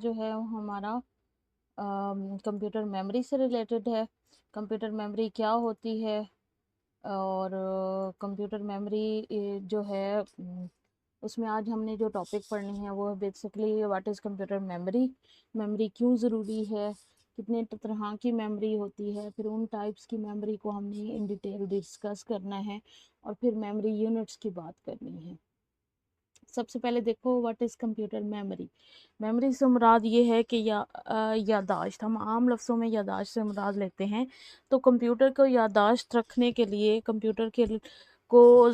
जो है वो हमारा कंप्यूटर मेमोरी से रिलेटेड है। कंप्यूटर मेमोरी क्या होती है और कंप्यूटर मेमोरी जो है उसमें आज हमने जो टॉपिक पढ़नी है वो basically what is computer memory, memory क्यों ज़रूरी है, कितने तरह की मेमोरी होती है, फिर उन टाइप्स की मेमोरी को हमने इन डिटेल डिस्कस करना है और फिर मेमोरी यूनिट्स की बात करनी है। सबसे पहले देखो what is computer memory. Memory से मुराद ये है कि यादाश्त, हम आम लफ्ज़ों में यादाश्त से मुराद लेते हैं। तो कंप्यूटर को यादाश्त रखने के लिए, कंप्यूटर के को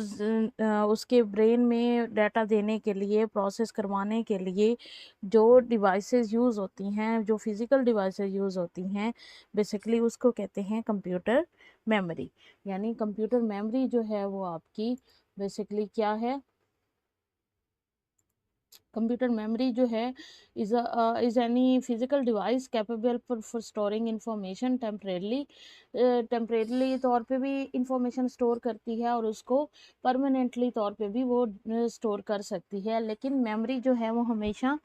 उसके ब्रेन में डाटा देने के लिए, प्रोसेस करवाने के लिए जो डिवाइसेस यूज़ होती हैं, जो फिज़िकल डिवाइसेस यूज़ होती हैं, बेसिकली उसको कहते हैं कंप्यूटर मेमोरी। यानी कंप्यूटर मेमोरी जो है वो आपकी बेसिकली क्या है, कंप्यूटर मेमोरी जो है is any physical device capable for storing information temporarily तौर पे भी इंफॉर्मेशन स्टोर करती है और उसको परमानेंटली तौर पे भी वो स्टोर कर सकती है। लेकिन मेमोरी जो है वो हमेशा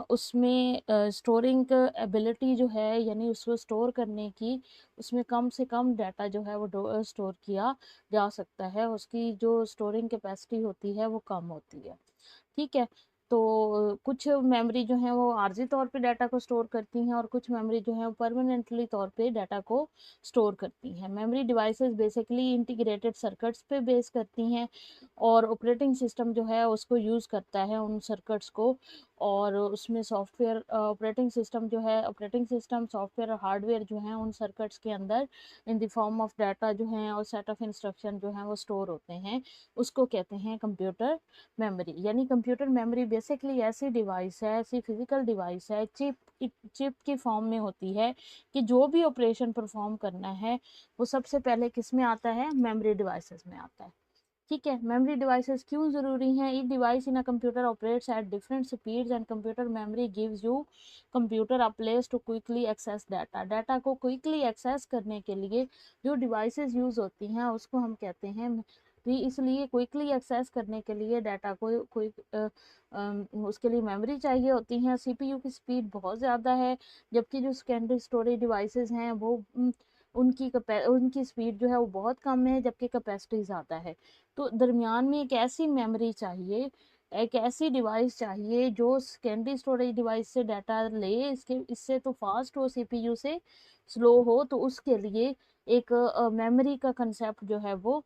उसमें स्टोरिंग एबिलिटी जो है, यानी उसको स्टोर करने की, उसमें कम से कम डाटा जो है वो स्टोर किया जा सकता है। उसकी जो स्टोरिंग कैपेसिटी होती है वो कम होती है। ठीक है। तो कुछ मेमोरी जो है वो आर्जी तौर पे डाटा को स्टोर करती हैं और कुछ मेमोरी जो है वो परमानेंटली तौर पे डाटा को स्टोर करती हैं। Memory devices basically integrated circuits पे बेस करती हैं और ऑपरेटिंग सिस्टम जो है उसको यूज़ करता है उन सर्किट्स को, और उसमें सॉफ्टवेयर ऑपरेटिंग सिस्टम सॉफ्टवेयर और हार्डवेयर जो है उन सर्किट्स के अंदर in the form of data जो है और सेट ऑफ इंस्ट्रक्शन जो है वो स्टोर होते हैं। उसको कहते हैं कंप्यूटर मेमोरी। यानी कंप्यूटर मेमोरी बेसिकली ऐसी डिवाइस है, ऐसी फिजिकल डिवाइस है, चिप की फॉर्म में होती है कि जो भी ऑपरेशन परफॉर्म करना है वो सबसे पहले किस में आता है, मेमोरी डिवाइसेस में आता है। ठीक है। मेमोरी डिवाइसेस क्यों ज़रूरी हैं? Each device in a computer operates at different speeds and computer memory gives you computer a place to quickly access data. Data को क्विकली एक्सेस करने के लिए जो डिवाइसेस यूज़ होती हैं उसको हम कहते हैं भी। इसलिए क्विकली एक्सेस करने के लिए डाटा को उसके लिए मेमोरी चाहिए होती हैं। सीपीयू की स्पीड बहुत ज़्यादा है, जबकि जो सेकेंडरी स्टोरेज डिवाइसेस हैं वो उनकी स्पीड जो है वो बहुत कम है, जबकि कैपेसिटी ज़्यादा है। तो दरमियान में एक ऐसी मेमोरी चाहिए, एक ऐसी डिवाइस चाहिए जो सेकेंडरी स्टोरेज डिवाइस से डाटा ले, इससे तो फास्ट हो, सीपीयू से स्लो हो। तो उसके लिए एक मेमोरी का कंसेप्ट जो है वो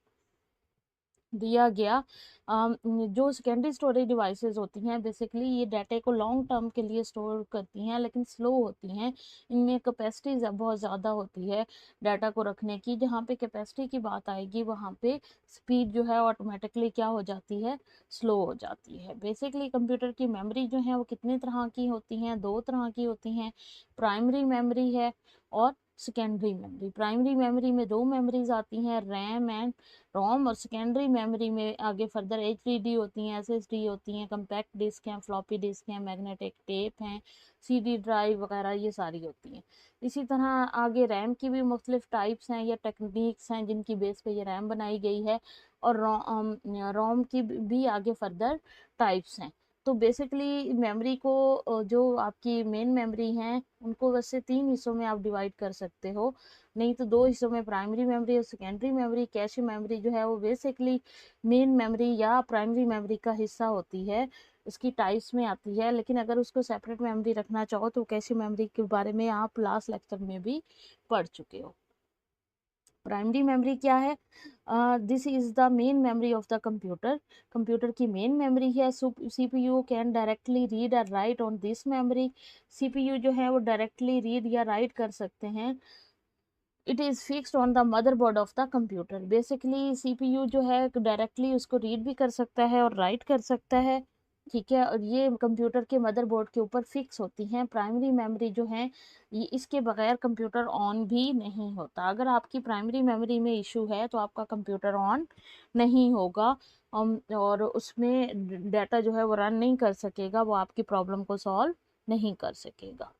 दिया गया। जो सेकेंडरी स्टोरेज डिवाइसेस होती हैं बेसिकली ये डाटा को लॉन्ग टर्म के लिए स्टोर करती हैं, लेकिन स्लो होती हैं। इनमें कैपेसिटी बहुत ज़्यादा होती है डाटा को रखने की। जहाँ पे कैपेसिटी की बात आएगी वहाँ पे स्पीड जो है ऑटोमेटिकली क्या हो जाती है, स्लो हो जाती है। बेसिकली कंप्यूटर की मेमोरी जो है वो कितने तरह की होती हैं, दो तरह की होती हैं। प्राइमरी मेमोरी है और सेकेंडरी मेमोरी। प्राइमरी मेमोरी में दो मेमोरीज आती हैं, रैम एंड रोम। और सेकेंडरी मेमोरी में आगे फर्दर एचडीडी होती हैं, एसएसडी होती हैं, कम्पैक्ट डिस्क हैं, फ्लॉपी डिस्क हैं, मैग्नेटिक टेप हैं, सीडी ड्राइव वगैरह ये सारी होती हैं। इसी तरह आगे रैम की भी मुख्तलिफ टाइप्स हैं या टेक्निक्स हैं जिनकी बेस पे ये रैम बनाई गई है, और रोम की भी आगे फर्दर टाइप्स हैं। तो बेसिकली मेमोरी को जो आपकी मेन मेमोरी हैं उनको वैसे तीन हिस्सों में आप डिवाइड कर सकते हो, नहीं तो दो हिस्सों में, प्राइमरी मेमोरी और सेकेंडरी मेमोरी। कैश मेमोरी जो है वो बेसिकली मेन मेमोरी या प्राइमरी मेमोरी का हिस्सा होती है, उसकी टाइप्स में आती है। लेकिन अगर उसको सेपरेट मेमोरी रखना चाहो तो कैश मेमोरी के बारे में आप लास्ट लेक्चर में भी पढ़ चुके हो। प्राइमरी मेमोरी क्या है? This is the main memory of the computer. Computer की मेन मेमोरी है। सीपीयू कैन डायरेक्टली रीड और right on this memory. CPU जो है वो डायरेक्टली रीड या राइट कर सकते हैं। It is fixed on the motherboard of the computer. Basically CPU जो है डायरेक्टली उसको रीड भी कर सकता है और राइट कर सकता है। ठीक है। और ये कंप्यूटर के मदरबोर्ड के ऊपर फिक्स होती हैं। प्राइमरी मेमोरी जो है ये इसके बगैर कंप्यूटर ऑन भी नहीं होता। अगर आपकी प्राइमरी मेमोरी में इशू है तो आपका कंप्यूटर ऑन नहीं होगा, और उसमें डाटा जो है वो रन नहीं कर सकेगा, वो आपकी प्रॉब्लम को सॉल्व नहीं कर सकेगा।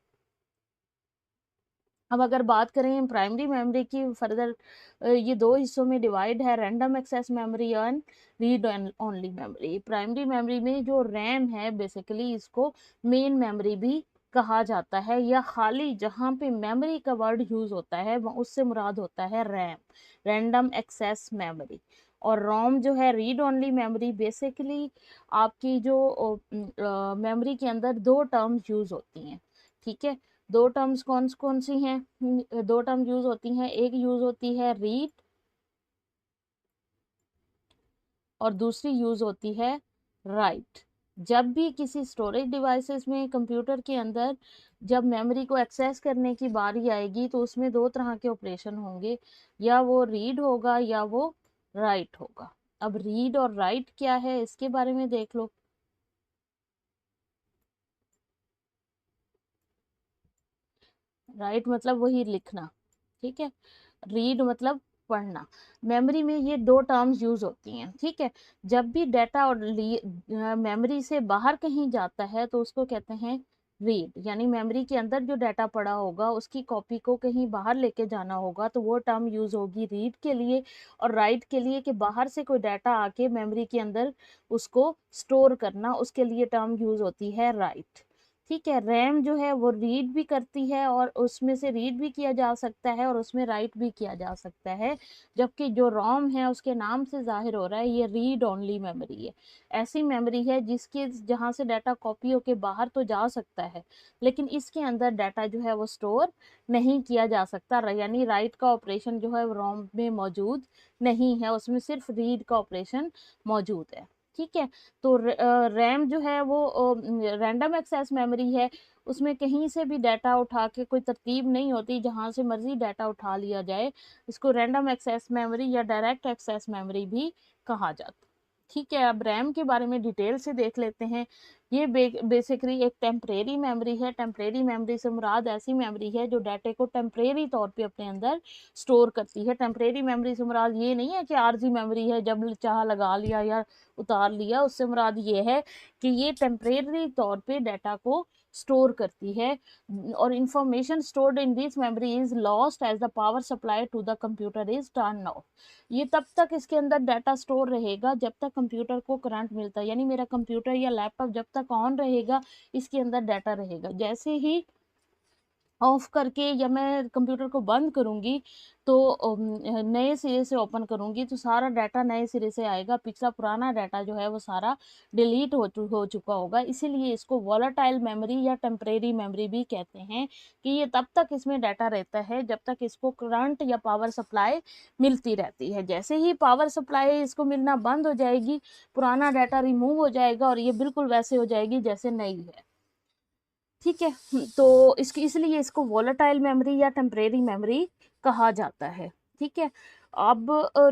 अब अगर बात करें प्राइमरी मेमोरी की फर्दर, ये दो हिस्सों में डिवाइड है, random access memory and read only memory. Primary memory में जो रैम है बेसिकली इसको मेन मेमोरी भी कहा जाता है, या खाली जहाँ पे मेमोरी का वर्ड यूज होता है उससे मुराद होता है रैम, रैंडम एक्सेस मेमोरी। और रोम जो है रीड ओनली मेमोरी। बेसिकली आपकी जो मेमोरी के अंदर दो टर्म्स यूज होती हैं, ठीक है। दो टर्म्स कौन कौन सी हैं? दो टर्म यूज होती हैं, एक यूज होती है रीड और दूसरी यूज होती है राइट। जब भी किसी स्टोरेज डिवाइसेस में, कंप्यूटर के अंदर, जब मेमोरी को एक्सेस करने की बारी आएगी तो उसमें दो तरह के ऑपरेशन होंगे, या वो रीड होगा या वो राइट होगा। अब रीड और राइट क्या है इसके बारे में देख लो। राइट मतलब वही लिखना, ठीक है। रीड मतलब पढ़ना। मेमोरी में ये दो टर्म्स यूज होती हैं, ठीक है। जब भी डाटा और मेमोरी से बाहर कहीं जाता है तो उसको कहते हैं रीड, यानी मेमोरी के अंदर जो डाटा पड़ा होगा उसकी कॉपी को कहीं बाहर लेके जाना होगा तो वो टर्म यूज होगी रीड के लिए। और राइट के लिए कि बाहर से कोई डाटा आके मेमोरी के अंदर उसको स्टोर करना, उसके लिए टर्म यूज होती है राइट, ठीक है। रैम जो है वो रीड भी करती है, और उसमें से रीड भी किया जा सकता है और उसमें राइट भी किया जा सकता है। जबकि जो रोम है उसके नाम से जाहिर हो रहा है ये रीड ओनली मेमोरी है। ऐसी मेमोरी है जिसके जहाँ से डाटा कॉपी होके बाहर तो जा सकता है, लेकिन इसके अंदर डाटा जो है वो स्टोर नहीं किया जा सकता, यानी राइट का ऑपरेशन जो है वो रोम में मौजूद नहीं है, उसमें सिर्फ रीड का ऑपरेशन मौजूद है, ठीक है। तो रैम जो है वो रैंडम एक्सेस मेमोरी है, उसमें कहीं से भी डाटा उठा के कोई तरतीब नहीं होती, जहां से मर्जी डाटा उठा लिया जाए। इसको रैंडम एक्सेस मेमोरी या डायरेक्ट एक्सेस मेमोरी भी कहा जाता है, ठीक है। अब रैम के बारे में डिटेल से देख लेते हैं। ये बेसिकली एक टेम्परेरी मेमोरी है। टेम्परेरी मेमोरी से मुराद ऐसी मेमोरी है जो डाटे को टेम्परेरी तौर पे अपने अंदर स्टोर करती है। टेम्परेरी मेमोरी से मुराद ये नहीं है कि आरजी मेमोरी है, जब चाह लगा लिया या उतार लिया। उससे मुराद ये है कि ये टेम्परेरी तौर पे डाटा को स्टोर करती है। और information stored in this memory is lost as the power supply to the computer is turn off. ये तब तक इसके अंदर डाटा स्टोर रहेगा जब तक कंप्यूटर को करंट मिलता है, यानी मेरा कंप्यूटर या लैपटॉप जब तक ऑन रहेगा इसके अंदर डाटा रहेगा। जैसे ही ऑफ करके या मैं कंप्यूटर को बंद करूंगी तो नए सिरे से ओपन करूंगी तो सारा डाटा नए सिरे से आएगा, पिछला पुराना डाटा जो है वो सारा डिलीट हो चुका होगा। इसीलिए इसको वॉलेटाइल मेमोरी या टेम्परेरी मेमोरी भी कहते हैं, कि ये तब तक इसमें डाटा रहता है जब तक इसको करंट या पावर सप्लाई मिलती रहती है। जैसे ही पावर सप्लाई इसको मिलना बंद हो जाएगी, पुराना डाटा रिमूव हो जाएगा और ये बिल्कुल वैसे हो जाएगी जैसे नई है, ठीक है। तो इसकी इसलिए इसको वॉलेटाइल मेमोरी या टेम्परेरी मेमोरी कहा जाता है, ठीक है। अब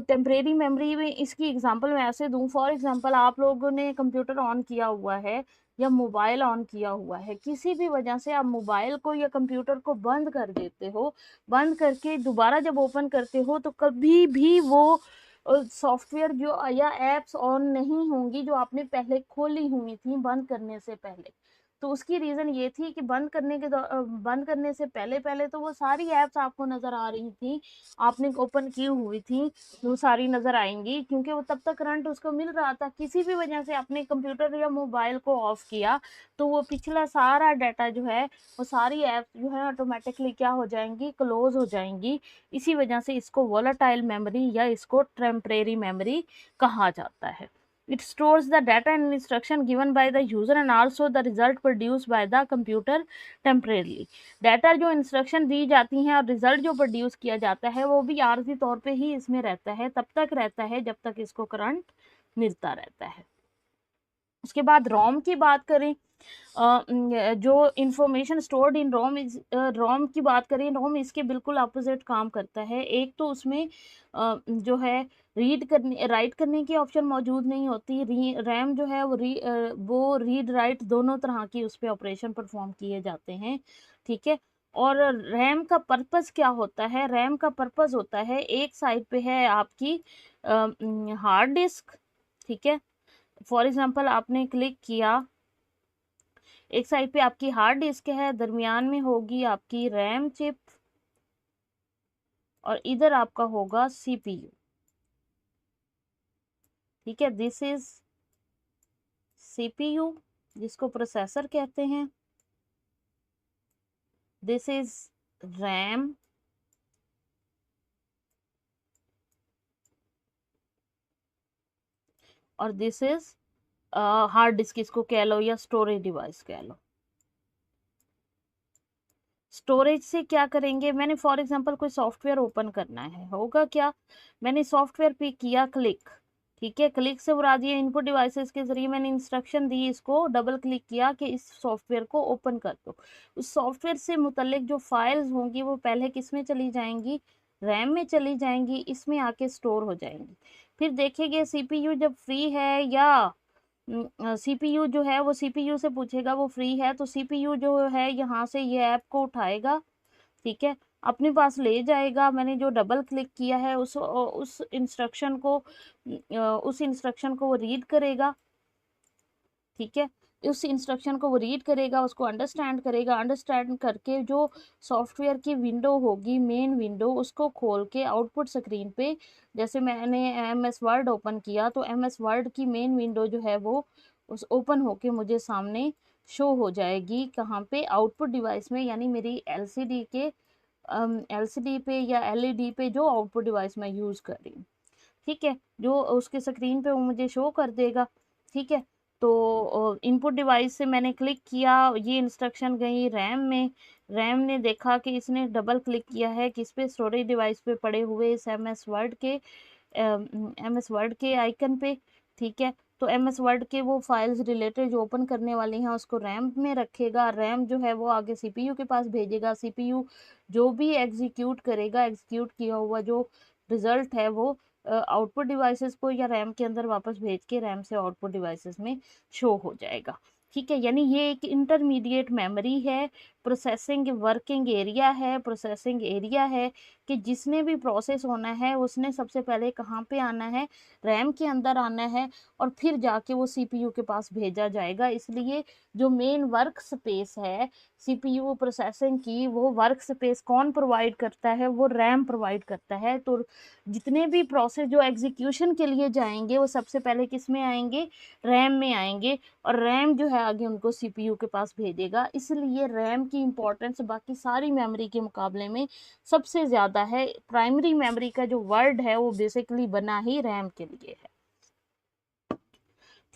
टेम्परेरी मेमोरी में इसकी एग्जांपल मैं ऐसे दूं, फॉर एग्जांपल आप लोगों ने कंप्यूटर ऑन किया हुआ है या मोबाइल ऑन किया हुआ है, किसी भी वजह से आप मोबाइल को या कंप्यूटर को बंद कर देते हो, बंद करके दोबारा जब ओपन करते हो तो कभी भी वो सॉफ्टवेयर जो या एप्स ऑन नहीं होंगी जो आपने पहले खोली हुई थी बंद करने से पहले। तो उसकी रीजन ये थी कि बंद करने से पहले पहले तो वो सारी एप्स आपको नजर आ रही थी, आपने ओपन की हुई थी, वो सारी नजर आएंगी क्योंकि वो तब तक करंट उसको मिल रहा था। किसी भी वजह से आपने कंप्यूटर या मोबाइल को ऑफ किया तो वो पिछला सारा डाटा जो है, वो सारी एप्स जो है ऑटोमेटिकली क्या हो जाएंगी, क्लोज हो जाएंगी। इसी वजह से इसको वोलेटाइल मेमोरी या इसको टेम्परेरी मेमोरी कहा जाता है। It stores the data and instruction given by the user and also the result produced by the computer temporarily. Data जो इंस्ट्रक्शन दी जाती हैं और रिजल्ट जो प्रोड्यूस किया जाता है वो भी आर्जी तौर पे ही इसमें रहता है, तब तक रहता है जब तक इसको करंट मिलता रहता है। उसके बाद रोम की बात करें, जो information stored in ROM is ROM की बात करें, रोम इसके बिल्कुल अपोजिट काम करता है। एक तो उसमें जो है रीड करने राइट करने की ऑप्शन मौजूद नहीं होती। रैम जो है वो रीड राइट दोनों तरह की उस पर ऑपरेशन परफॉर्म किए जाते हैं, ठीक है। और रैम का पर्पस क्या होता है? रैम का पर्पस होता है, एक साइड पे है आपकी हार्ड डिस्क, ठीक है। फॉर एग्जांपल आपने क्लिक किया, एक साइड पे आपकी हार्ड डिस्क है, दरमियान में होगी आपकी रैम चिप और इधर आपका होगा सीपीयू, ठीक है। दिस इज सीपीयू जिसको प्रोसेसर कहते हैं, दिस इज रैम, और दिस इज हार्ड डिस्क इसको कह लो या स्टोरेज डिवाइस कह लो। स्टोरेज से क्या करेंगे, मैंने फॉर एग्जांपल कोई सॉफ्टवेयर ओपन करना है, होगा क्या, मैंने सॉफ्टवेयर पे किया क्लिक, ठीक है, क्लिक से बुला दिया, इनपुट डिवाइसेस के जरिए मैंने इंस्ट्रक्शन दी, इसको डबल क्लिक किया कि इस सॉफ्टवेयर को ओपन कर दो। उस सॉफ्टवेयर से मुतल्लिक जो फाइल्स होंगी वो पहले किस में चली जाएंगी, रैम में चली जाएंगी, इसमें आके स्टोर हो जाएंगी। फिर देखेंगे सीपीयू जब फ्री है या सीपीयू जो है वो सीपीयू से पूछेगा वो फ्री है, तो सीपीयू जो है यहाँ से ये ऐप को उठाएगा, ठीक है, अपने पास ले जाएगा, मैंने जो डबल क्लिक किया है उस इंस्ट्रक्शन को वो रीड करेगा, ठीक है, उस इंस्ट्रक्शन को वो रीड करेगा, उसको अंडरस्टैंड करेगा, अंडरस्टैंड करके जो सॉफ्टवेयर की विंडो होगी, मेन विंडो, उसको खोल के आउटपुट स्क्रीन पे, जैसे मैंने MS वर्ड ओपन किया तो MS वर्ड की मेन विंडो जो है वो उस ओपन होके मुझे सामने शो हो जाएगी, कहाँ पे, आउटपुट डिवाइस में, यानी मेरी LCD पे या LED पे जो आउटपुट डिवाइस मैं यूज़ कर रही हूँ, ठीक है, जो उसके स्क्रीन पे वो मुझे शो कर देगा, ठीक है। तो इनपुट डिवाइस से मैंने क्लिक किया, ये इंस्ट्रक्शन गई रैम में, रैम ने देखा कि इसने डबल क्लिक किया है किस पे, स्टोरेज डिवाइस पे पड़े हुए इस MS वर्ड के आइकन पे, ठीक है। तो MS वर्ड के वो फाइल्स रिलेटेड जो ओपन करने वाली हैं उसको रैम में रखेगा, रैम जो है वो आगे CPU के पास भेजेगा, CPU जो भी एग्जीक्यूट करेगा, एग्जीक्यूट किया हुआ जो रिजल्ट है वो आउटपुट डिवाइसेस को या रैम के अंदर वापस भेज के रैम से आउटपुट डिवाइसेस में शो हो जाएगा, ठीक है। यानी ये एक इंटरमीडिएट मेमोरी है, प्रोसेसिंग वर्किंग एरिया है, प्रोसेसिंग एरिया है, कि जिसने भी प्रोसेस होना है उसने सबसे पहले कहाँ पे आना है, रैम के अंदर आना है, और फिर जाके वो सीपीयू के पास भेजा जाएगा। इसलिए जो मेन वर्क स्पेस है सीपीयू प्रोसेसिंग की, वो वर्क स्पेस कौन प्रोवाइड करता है, वो रैम प्रोवाइड करता है। तो जितने भी प्रोसेस जो एग्जीक्यूशन के लिए जाएंगे वो सबसे पहले किस में आएंगे, रैम में आएंगे, और रैम जो है आगे उनको सीपीयू के पास भेजेगा। इसलिए रैम की इंपॉर्टेंस बाकी सारी मेमोरी के मुकाबले में सबसे ज़्यादा है। प्राइमरी मेमोरी का जो वर्ड है वो बेसिकली बना ही रैम के लिए है,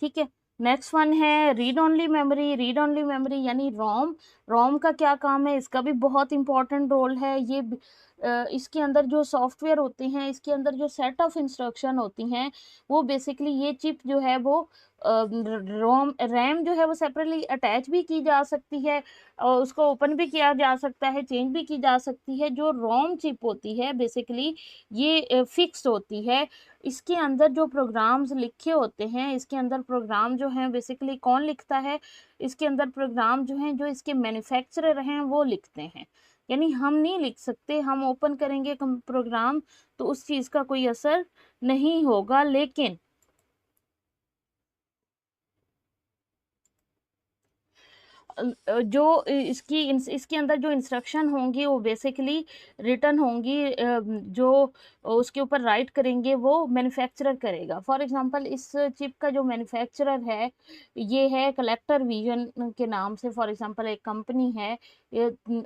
ठीक है। नेक्स्ट वन है read only memory. Read only memory यानी रोम। रोम का क्या काम है, इसका भी बहुत इंपॉर्टेंट रोल है। ये इसके अंदर जो सॉफ्टवेयर होते हैं, इसके अंदर जो सेट ऑफ इंस्ट्रक्शन होती हैं, वो बेसिकली ये चिप जो है वो रोम रैम जो है वो सेपरेटली अटैच भी की जा सकती है, और उसको ओपन भी किया जा सकता है, चेंज भी की जा सकती है। जो रोम चिप होती है बेसिकली ये फिक्स होती है। इसके अंदर जो प्रोग्राम्स लिखे होते हैं, इसके अंदर प्रोग्राम जो हैं बेसिकली कौन लिखता है, इसके अंदर प्रोग्राम जो हैं जो इसके मैन्युफैक्चरर हैं वो लिखते हैं। यानी हम नहीं लिख सकते, हम ओपन करेंगे प्रोग्राम तो उस चीज़ का कोई असर नहीं होगा, लेकिन जो इसके अंदर जो इंस्ट्रक्शन होंगी वो बेसिकली रिटर्न होंगी, जो उसके ऊपर राइट करेंगे वो मैन्युफैक्चरर करेगा। फॉर एग्जांपल इस चिप का जो मैन्युफैक्चरर है ये है कलेक्टर विजन के नाम से, फॉर एग्जांपल एक कंपनी है,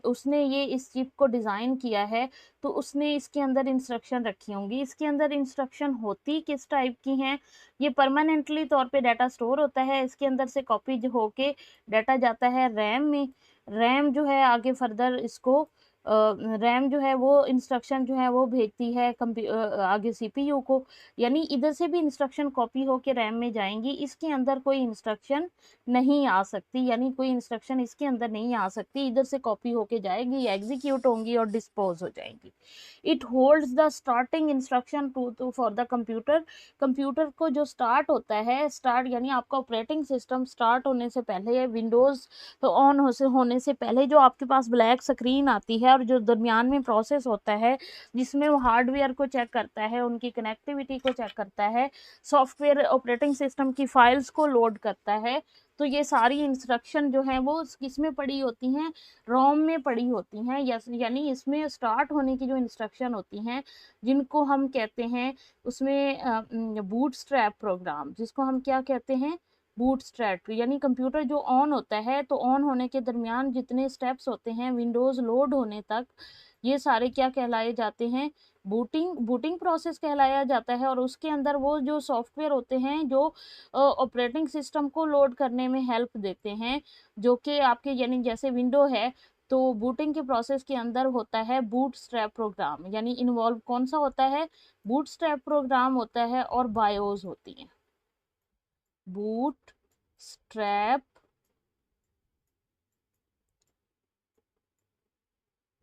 उसने ये इस चिप को डिज़ाइन किया है, तो उसने इसके अंदर इंस्ट्रक्शन रखी होंगी। इसके अंदर इंस्ट्रक्शन होती किस टाइप की हैं, ये परमानेंटली तौर पे डाटा स्टोर होता है, इसके अंदर से कॉपी होके डाटा जाता है रैम में। रैम जो है आगे फर्दर इसको रैम जो है वो इंस्ट्रक्शन जो है वो भेजती है आगे सीपीयू को। यानी इधर से भी इंस्ट्रक्शन कॉपी होके रैम में जाएंगी, इसके अंदर कोई इंस्ट्रक्शन नहीं आ सकती, यानी कोई इंस्ट्रक्शन इसके अंदर नहीं आ सकती, इधर से कॉपी होके जाएगी, एग्जीक्यूट होंगी और डिस्पोज हो जाएंगी। It holds the starting instruction to for the computer. Computer को जो स्टार्ट होता है, स्टार्ट यानी आपका ऑपरेटिंग सिस्टम स्टार्ट होने से पहले, विंडोज़ तो ऑन होने से पहले जो आपके पास ब्लैक स्क्रीन आती है और जो दरमियान में प्रोसेस होता है जिसमें वो हार्डवेयर को चेक करता है, उनकी कनेक्टिविटी को चेक करता है, सॉफ्टवेयर ऑपरेटिंग सिस्टम की फाइल्स को लोड करता है, तो ये सारी इंस्ट्रक्शन जो हैं वो किस में पड़ी होती हैं, रोम में पड़ी होती हैं। यानी इसमें स्टार्ट होने की जो इंस्ट्रक्शन होती हैं जिनको हम कहते हैं उसमें बूटस्ट्रैप प्रोग्राम, जिसको हम क्या कहते हैं, बूटस्ट्रैप यानी कंप्यूटर जो ऑन होता है तो ऑन होने के दरमियान जितने स्टेप्स होते हैं विंडोज़ लोड होने तक, ये सारे क्या कहलाए जाते हैं, बूटिंग प्रोसेस कहलाया जाता है। और उसके अंदर वो जो सॉफ्टवेयर होते हैं जो ऑपरेटिंग सिस्टम को लोड करने में हेल्प देते हैं, जो कि आपके यानी जैसे विंडो है तो बूटिंग के प्रोसेस के अंदर होता है बूटस्ट्रैप प्रोग्राम, यानी इन्वॉल्व कौन सा होता है, बूटस्ट्रैप प्रोग्राम होता है और बायोस होती है। बूटस्ट्रैप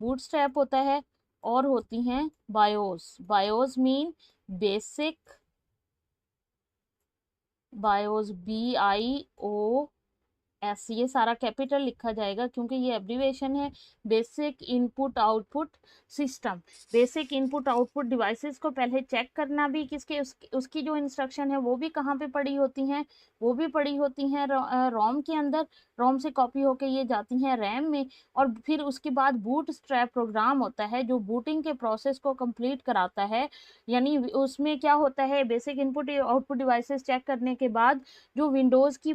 बूटस्ट्रैप होता है और होती हैं BIOS. BIOS mean basic, BIOS BIOS, ये सारा कैपिटल लिखा जाएगा क्योंकि ये एब्रीवेशन है। Basic input output system, basic input output devices को पहले चेक करना भी किसके उसकी जो इंस्ट्रक्शन है वो भी कहाँ पे पड़ी होती हैं, वो भी पड़ी होती हैं रोम के अंदर। रोम से कॉपी होके ये जाती हैं रैम में, और फिर उसके बाद बूट स्ट्रैप प्रोग्राम होता है जो बूटिंग के प्रोसेस को कंप्लीट कराता है। यानी उसमें क्या होता है, basic input output devices check करने के बाद जो विंडोज़ की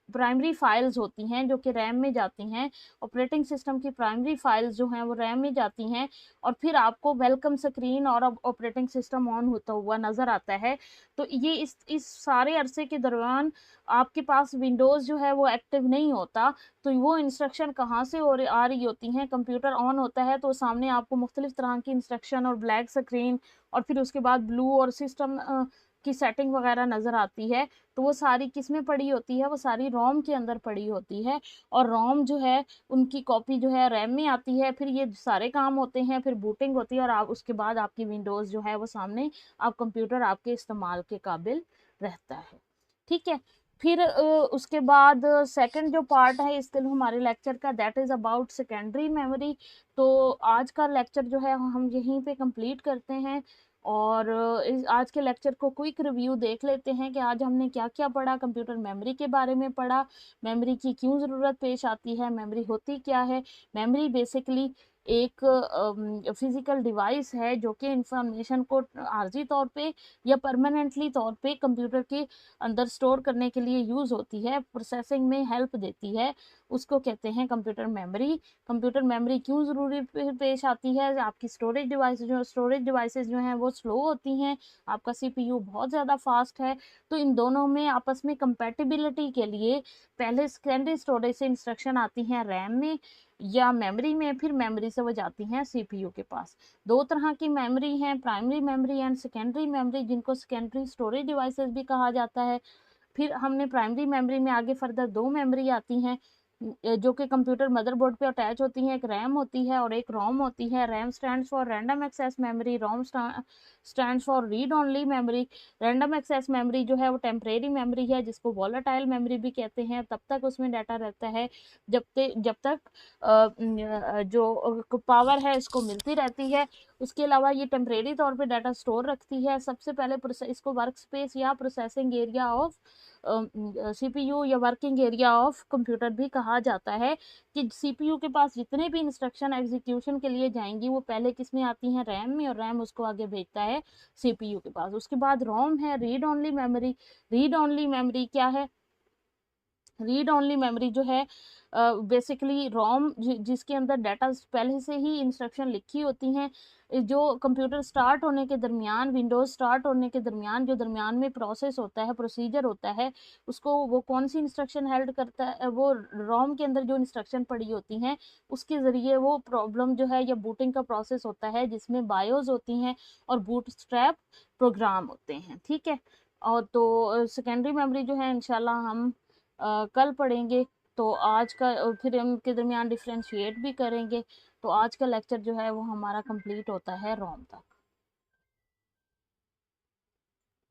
प्राइमरी फाइल्स होती हैं जो कि रैम में जाती हैं, ऑपरेटिंग सिस्टम की प्राइमरी फाइल्स जो हैं वो रैम में जाती हैं, और फिर आपको वेलकम स्क्रीन और अब ऑपरेटिंग सिस्टम ऑन होता हुआ नज़र आता है। तो ये इस सारे अरसे के दौरान आपके पास विंडोज़ जो है वो एक्टिव नहीं होता। तो वो इंस्ट्रक्शन कहाँ से और आ रही होती हैं, कंप्यूटर ऑन होता है तो सामने आपको मुख्तलिफ तरह की इंस्ट्रक्शन और ब्लैक स्क्रीन और फिर उसके बाद ब्लू और सिस्टम की सेटिंग वगैरह नज़र आती है। तो वो सारी किस में पड़ी होती है, वो सारी रोम के अंदर पड़ी होती है, और रोम जो है उनकी कॉपी जो है रैम में आती है। फिर ये सारे काम होते हैं, फिर बूटिंग होती है, और आप उसके बाद आपकी विंडोज़ जो है वो सामने आप कंप्यूटर आपके इस्तेमाल के काबिल रहता है। ठीक है, फिर उसके बाद सेकंड जो पार्ट है इस दिन हमारे लेक्चर का, that is about secondary memory. तो आज का लेक्चर जो है हम यहीं पे कंप्लीट करते हैं, और इस आज के लेक्चर को क्विक रिव्यू देख लेते हैं कि आज हमने क्या क्या पढ़ा। कंप्यूटर मेमोरी के बारे में पढ़ा, मेमोरी की क्यों ज़रूरत पेश आती है, मेमोरी होती क्या है। मेमोरी बेसिकली एक फिज़िकल डिवाइस है जो कि इंफॉर्मेशन को आर्जी तौर पे या परमानेंटली तौर पे कंप्यूटर के अंदर स्टोर करने के लिए यूज़ होती है, प्रोसेसिंग में हेल्प देती है, उसको कहते हैं कंप्यूटर मेमोरी। कंप्यूटर मेमोरी क्यों ज़रूरी पेश आती है, आपकी स्टोरेज डिवाइसेज जो हैं वो स्लो होती हैं, आपका CPU बहुत ज़्यादा फास्ट है। तो इन दोनों में आपस में कंपैटिबिलिटी के लिए पहले सेकेंडरी स्टोरेज से इंस्ट्रक्शन आती हैं रैम में या मेमोरी में, फिर मेमोरी से वो जाती हैं CPU के पास। दो तरह की मेमोरी हैं, primary memory and secondary memory, जिनको सेकेंडरी स्टोरेज डिवाइसेस भी कहा जाता है। फिर हमने प्राइमरी मेमोरी में आगे फर्दर दो मेमोरी आती हैं जो कि कंप्यूटर मदरबोर्ड पे अटैच होती हैं, एक रैम होती है और एक रोम होती है। RAM stands for random access memory, ROM stands for read only memory. Random access memory जो है वो टेम्परेरी मेमोरी है जिसको वॉलेटाइल मेमोरी भी कहते हैं, तब तक उसमें डाटा रहता है जब तक जो पावर है इसको मिलती रहती है। उसके अलावा ये टेम्परेरी तौर पे डाटा स्टोर रखती है। सबसे पहले इसको वर्क स्पेस या प्रोसेसिंग एरिया ऑफ CPU या वर्किंग एरिया ऑफ कंप्यूटर भी कहा जाता है, कि CPU के पास जितने भी इंस्ट्रक्शन एग्जीक्यूशन के लिए जाएंगी वो पहले किस में आती हैं, रैम में, और रैम उसको आगे भेजता है CPU के पास। उसके बाद रोम है, read only memory. Read only memory क्या है, रीड ओनली मेमोरी जो है बेसिकली रोम जिसके अंदर डाटा पहले से ही इंस्ट्रक्शन लिखी होती हैं, जो कंप्यूटर स्टार्ट होने के दरमियान, विंडोज़ स्टार्ट होने के दरमियान जो दरमियान में प्रोसेस होता है, प्रोसीजर होता है, उसको वो कौन सी इंस्ट्रक्शन हेल्ड करता है, वो रोम के अंदर जो इंस्ट्रक्शन पड़ी होती हैं उसके ज़रिए वो प्रॉब्लम जो है या बूटिंग का प्रोसेस होता है जिसमें बायोस होती हैं और बूट स्ट्रैप प्रोग्राम होते हैं। ठीक है, और तो सेकेंडरी मेमोरी जो है इंशाल्लाह हम कल पढ़ेंगे। तो आज का फिर हम के दरमियान डिफ्रेंशिएट भी करेंगे। तो आज का लेक्चर जो है वो हमारा कंप्लीट होता है रोम तक।